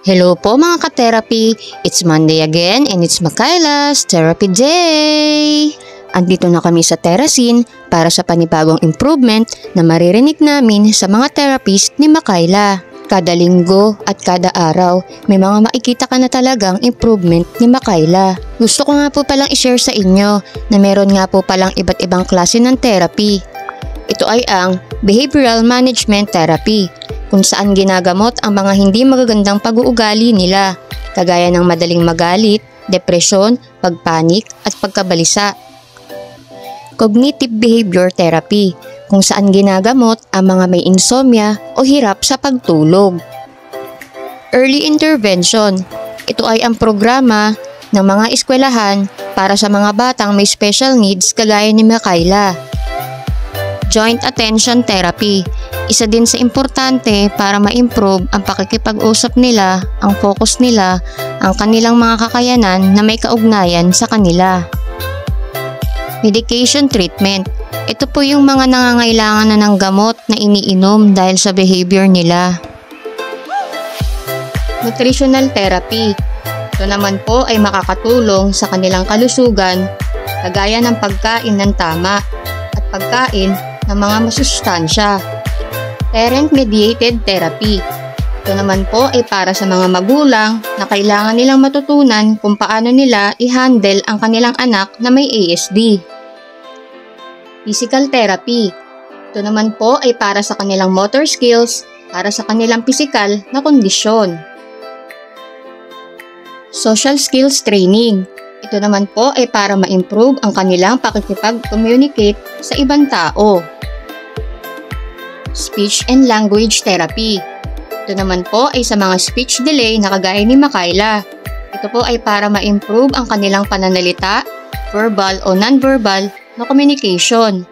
Hello po mga ka-therapy! It's Monday again and it's Makayla's Therapy Day! Andito na kami sa Terracin para sa panibagong improvement na maririnig namin sa mga therapist ni Makayla. Kada linggo at kada araw, may mga makikita ka na talagang improvement ni Makayla. Gusto ko nga po palang i-share sa inyo na meron nga po palang iba't ibang klase ng therapy. Ito ay ang Behavioral Management Therapy, kung saan ginagamot ang mga hindi magagandang pag-uugali nila, kagaya ng madaling magalit, depresyon, pagpanik at pagkabalisa. Cognitive Behavior Therapy, kung saan ginagamot ang mga may insomnia o hirap sa pagtulog. Early Intervention, ito ay ang programa ng mga eskwelahan para sa mga batang may special needs kagaya ni Makayla. Joint Attention Therapy, isa din sa importante para ma-improve ang pakikipag-usap nila, ang focus nila, ang kanilang mga kakayanan na may kaugnayan sa kanila. Medication Treatment, ito po yung mga nangangailangan na ng gamot na iniinom dahil sa behavior nila. Nutritional Therapy, ito naman po ay makakatulong sa kanilang kalusugan, kagaya ng pagkain ng tama at pagkain ng mga masustansya. Parent-Mediated Therapy, ito naman po ay para sa mga magulang na kailangan nilang matutunan kung paano nila i-handle ang kanilang anak na may ASD. Physical Therapy, ito naman po ay para sa kanilang motor skills, para sa kanilang pisikal na kondisyon. Social Skills Training, ito naman po ay para ma-improve ang kanilang pakikipag-communicate sa ibang tao. Speech and Language Therapy, ito naman po ay sa mga speech delay na kagaya ni Makayla. Ito po ay para ma-improve ang kanilang pananalita, verbal o non-verbal na communication.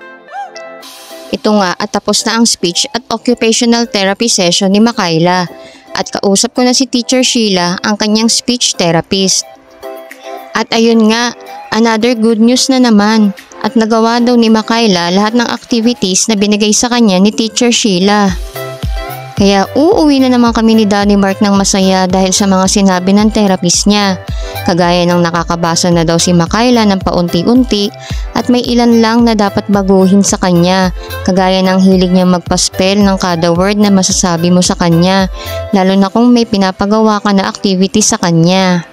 Ito nga at tapos na ang speech at occupational therapy session ni Makayla at kausap ko na si Teacher Sheila, ang kanyang speech therapist. At ayun nga, another good news na naman at nagawa daw ni Makayla lahat ng activities na binigay sa kanya ni Teacher Sheila. Kaya uuwi na naman kami ni Daddy Mark ng masaya dahil sa mga sinabi ng therapist niya. Kagaya ng nakakabasa na daw si Makayla ng paunti-unti at may ilan lang na dapat baguhin sa kanya. Kagaya ng hilig niya magpa-spell ng kada word na masasabi mo sa kanya, lalo na kung may pinapagawa ka na activity sa kanya.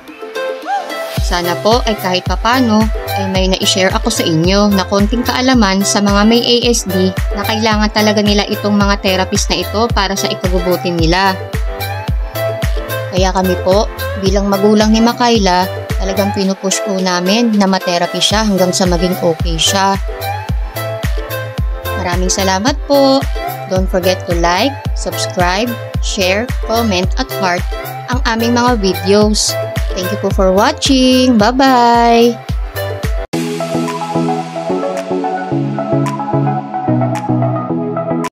Sana po ay kahit papano ay may na-share ako sa inyo na konting kaalaman sa mga may ASD na kailangan talaga nila itong mga therapist na ito para sa ikabubuti nila. Kaya kami po bilang magulang ni Makayla, talagang pinupush po namin na ma-therapy siya hanggang sa maging okay siya. Maraming salamat po. Don't forget to like, subscribe, share, comment at heart ang aming mga videos. Thank you po for watching. Bye-bye!